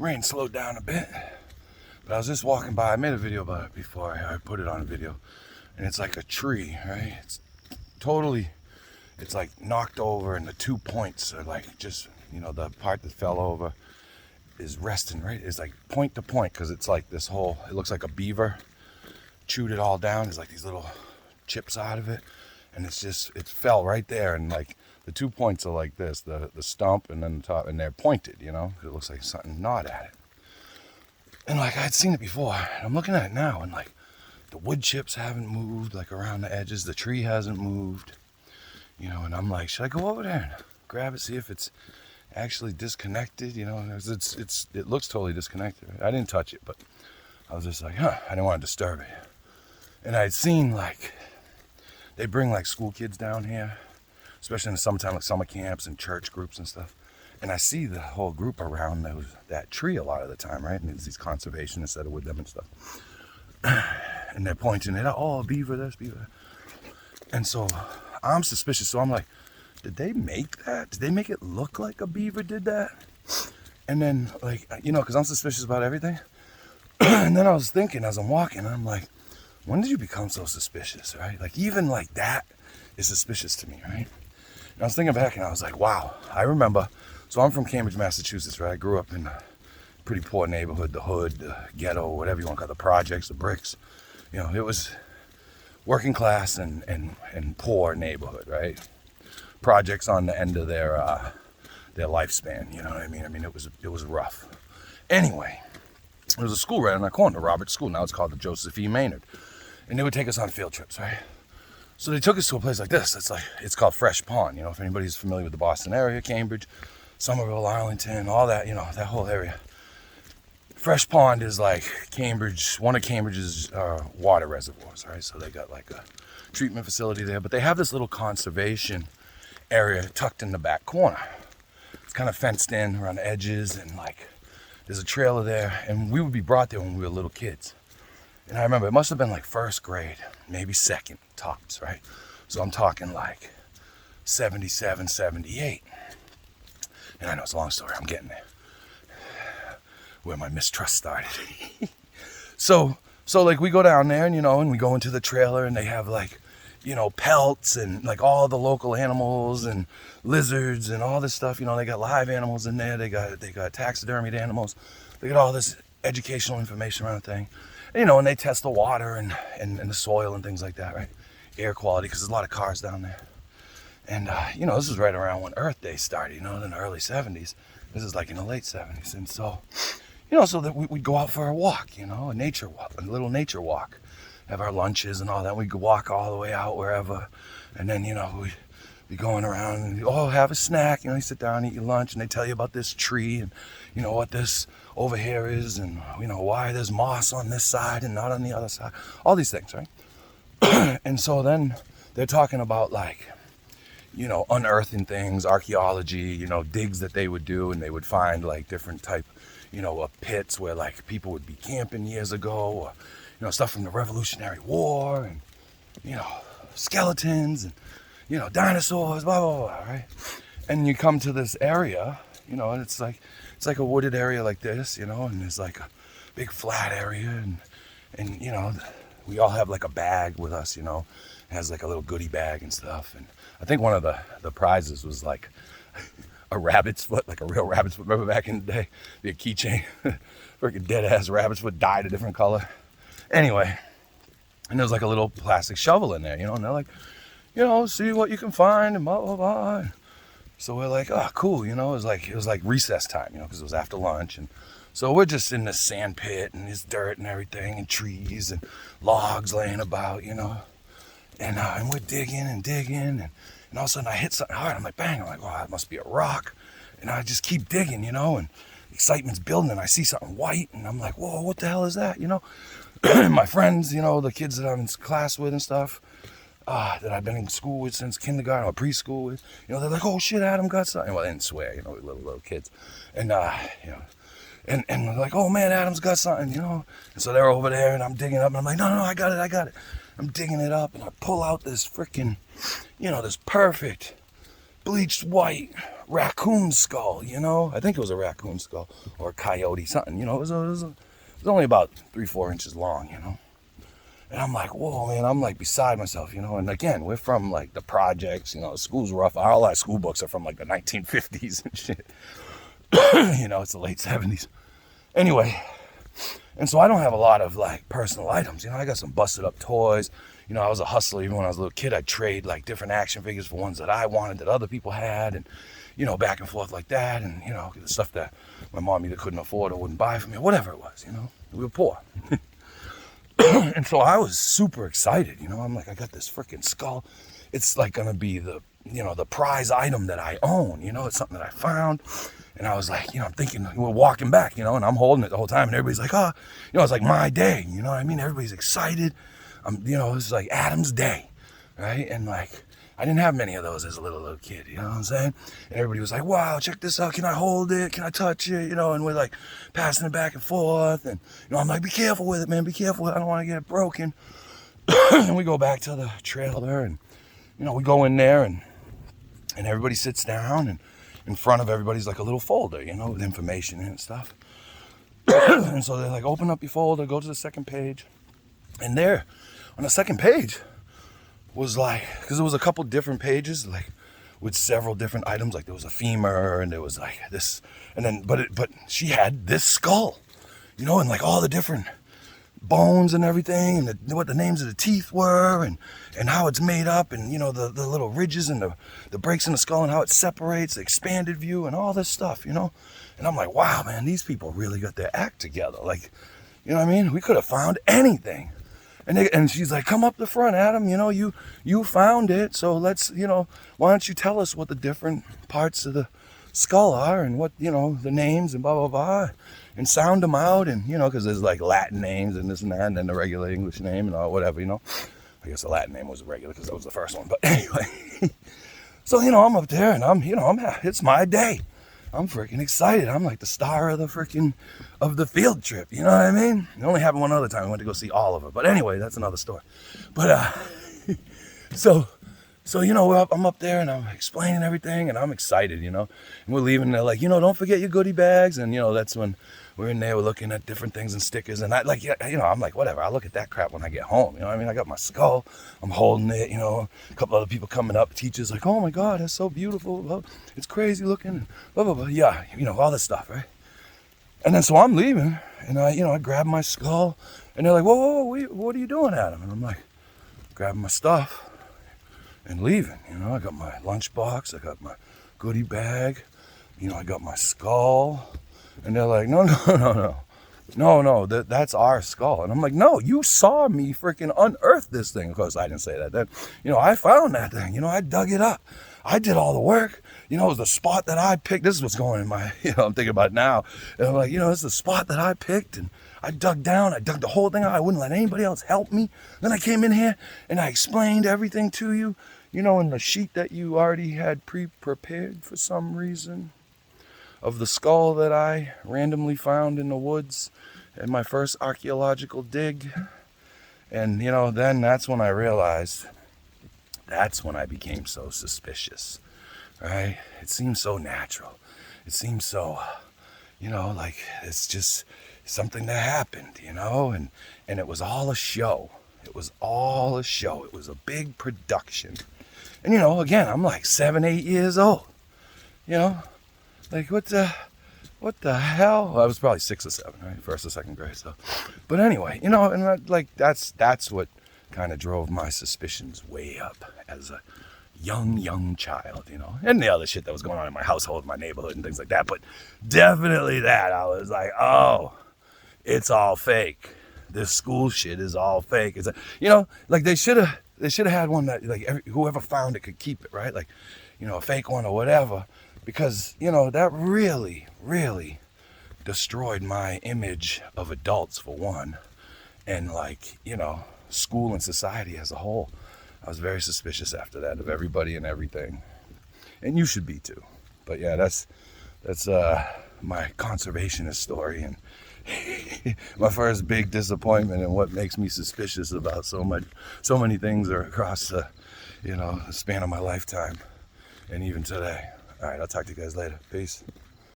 Rain slowed down a bit, but I was just walking by. I made a video about it before. I put it on a video, and it's like a tree, right? It's like knocked over, and the 2 points are like just, the part that fell over is resting, right? It's like point to point, because it's like this whole, it looks like a beaver chewed it all down. There's like these little chips out of it, and it fell right there, and like the 2 points are like this, the stump and then the top, and they're pointed, it looks like something gnawed at it. And like I'd seen it before, and I'm looking at it now, and like the wood chips haven't moved, like around the edges, the tree hasn't moved, and I'm like, should I go over there and grab it, see if it's actually disconnected? It looks totally disconnected. I didn't touch it, but I was just like, I didn't want to disturb it. And I'd seen like they bring like school kids down here, especially in the summertime, like summer camps and church groups and stuff. And I see the whole group around that tree a lot of the time, right? And there's these conservationists that are with them and stuff. And they're pointing it out, oh, beaver this, beaver that. And so I'm suspicious. So I'm like, did they make that? Did they make it look like a beaver did that? And then like, because I'm suspicious about everything. And then I was thinking as I'm walking, I'm like, when did you become so suspicious, right? Like even like that is suspicious to me, right? And I was thinking back and I was like, wow, I remember. So I'm from Cambridge, Massachusetts, right? I grew up in a pretty poor neighborhood, the hood, the ghetto, whatever you want to call it, the projects, the bricks. It was working class and poor neighborhood, right? Projects on the end of their lifespan, you know what I mean? I mean, it was rough. Anyway, there was a school right on that corner, Roberts School. Now it's called the Joseph E. Maynard. And they would take us on field trips, right? So they took us to a place like this. It's called Fresh Pond. If anybody's familiar with the Boston area, Cambridge, Somerville, Arlington, all that, that whole area. Fresh Pond is like one of Cambridge's water reservoirs, right? So they got like a treatment facility there, but they have this little conservation area tucked in the back corner. It's kind of fenced in around the edges, and like there's a trailer there, and we would be brought there when we were little kids. And I remember it must have been like first grade, maybe second tops, right? So I'm talking like 77, 78. And I know it's a long story, I'm getting there. Where my mistrust started. So like we go down there and we go into the trailer, and they have like, pelts and like all the local animals and lizards and all this stuff. They got live animals in there. They got taxidermied animals. They got all this educational information around the thing. And they test the water and the soil and things like that, right? Air quality, because there's a lot of cars down there. And, this is right around when Earth Day started, in the early 70s. This is like in the late 70s. And so, so that we'd go out for a walk, a nature walk, a little nature walk. Have our lunches and all that. We'd walk all the way out wherever. And then, we'd be going around and, have a snack. You sit down, eat your lunch, and they tell you about this tree and, what this over here is, and, why there's moss on this side and not on the other side. All these things, right? And so then they're talking about like, unearthing things, archaeology, digs that they would do, and they would find like different type, pits where like people would be camping years ago, or, stuff from the Revolutionary War, and, skeletons, and, dinosaurs, blah, blah, blah, right? And you come to this area, and it's like a wooded area like this, and there's like a big flat area, and we all have like a bag with us, it has like a little goodie bag and stuff. And I think one of the prizes was like a rabbit's foot, like a real rabbit's foot. Remember back in the day, the keychain, freaking dead ass rabbit's foot, dyed a different color. Anyway, and there was like a little plastic shovel in there, and they're like, see what you can find and blah, blah, blah. And so we're like, oh, cool, it was like recess time, because it was after lunch. And so we're just in this sand pit and this dirt and everything and trees and logs laying about, and we're digging and all of a sudden I hit something hard. I'm like, bang, I'm like, oh, that must be a rock. And I just keep digging, and excitement's building, and I see something white, and I'm like, whoa, what the hell is that, My friends, the kids that I'm in class with and stuff, that I've been in school with since kindergarten or preschool with, they're like, oh shit, Adam got something. Well, they didn't swear, we're little kids. And, and they're like, oh man, Adam's got something, And so they're over there, and I'm digging up, and I'm like, no, I got it. I'm digging it up, and I pull out this freaking, this perfect bleached white raccoon skull, you know? I think it was a raccoon skull or a coyote, something, you know? It was only about 3-4 inches long, you know? And I'm like, whoa, man, I'm like beside myself, you know? And again, we're from like the projects, you know, school's rough. All our school books are from like the 1950s and shit. You know, it's the late 70s. Anyway, and so I don't have a lot of like personal items, you know? I got some busted up toys. You know, I was a hustler. Even when I was a little kid, I'd trade like different action figures for ones that I wanted that other people had, and, you know, back and forth like that. And, you know, the stuff that my mom either couldn't afford or wouldn't buy for me, or whatever it was, you know? We were poor. And so I was super excited, you know? I'm like, I got this freaking skull. It's like gonna be the, you know, the prize item that I own, you know? It's something that I found. And I was like, you know, I'm thinking, we're walking back, you know, and I'm holding it the whole time, and everybody's like, oh, you know, it's like my day, you know what I mean? Everybody's excited. You know, it's like Adam's day, right? And like, I didn't have many of those as a little kid, you know what I'm saying? And everybody was like, wow, check this out. Can I hold it? Can I touch it? You know, and we're like passing it back and forth. And, you know, I'm like, be careful with it, man. Be careful. I don't want to get it broken. And we go back to the trailer, and, you know, we go in there, and everybody sits down, and in front of everybody's like a little folder, you know, with information and stuff. And so they're like, open up your folder, go to the second page. And there on the second page was like, because there was a couple different pages, like with several different items, like there was a femur, and there was like this, and then, but she had this skull, you know, and like all the different bones and everything, and what the names of the teeth were, and how it's made up, and, you know, the little ridges and the breaks in the skull, and how it separates, the expanded view, and all this stuff, you know. And I'm like, wow, man, these people really got their act together. Like, you know what I mean? We could have found anything. And she's like, come up the front, Adam, you know, you found it, so let's, you know, why don't you tell us what the different parts of the skull are, and what, you know, the names, and blah, blah, blah, and sound them out, and, you know, because there's like Latin names and this and that, and then the regular English name and all, whatever, you know. I guess the Latin name was regular because that was the first one, but anyway. So, you know, I'm up there, and it's my day. I'm freaking excited. I'm like the star of the field trip. You know what I mean? It only happened one other time. I went to go see Oliver. But anyway, that's another story. But, so, you know, I'm up there, and I'm explaining everything, and I'm excited, you know. And we're leaving, and they're like, you know, don't forget your goodie bags. And, you know, that's when we're in there, we're looking at different things and stickers. And I, like, you know, I'm like, whatever, I'll look at that crap when I get home. You know what I mean? I got my skull, I'm holding it, you know. A couple other people coming up, teachers like, oh my God, that's so beautiful. Oh, it's crazy looking, blah, blah, blah. Yeah, you know, all this stuff, right? And then so I'm leaving, and I grab my skull, and they're like, whoa, what are you doing, Adam? And I'm like, grabbing my stuff and leaving. You know, I got my lunchbox, I got my goodie bag, you know, I got my skull. And they're like, no, that's our skull. And I'm like, no, you saw me freaking unearth this thing. Of course, I didn't say that. Then, you know, I found that thing. You know, I dug it up. I did all the work. You know, it was the spot that I picked. This is what's going in my, you know, I'm thinking about it now. And I'm like, you know, this is the spot that I picked. And I dug down. I dug the whole thing out. I wouldn't let anybody else help me. Then I came in here, and I explained everything to you, you know, in the sheet that you already had pre-prepared for some reason, of the skull that I randomly found in the woods at my first archaeological dig. And, you know, then that's when I realized, that's when I became so suspicious, right? It seems so natural. It seems so, you know, like it's just something that happened, you know, and it was all a show. It was all a show. It was a big production. And, you know, again, I'm like 7, 8 years old, you know. Like, what the hell? Well, I was probably 6 or 7, right? First or second grade, so. But anyway, you know, and that's what kind of drove my suspicions way up as a young child, you know. And the other shit that was going on in my household, my neighborhood, and things like that. But definitely that. I was like, oh, it's all fake. This school shit is all fake. It's, you know, like they should have had one that, like, whoever found it could keep it, right? Like, you know, a fake one or whatever. Because, you know, that really, really destroyed my image of adults, for one. And, like, you know, school and society as a whole. I was very suspicious after that of everybody and everything. And you should be too. But yeah, that's my conservationist story, and my first big disappointment, and what makes me suspicious about so many things are across the, you know, the span of my lifetime, and even today. All right, I'll talk to you guys later. Peace.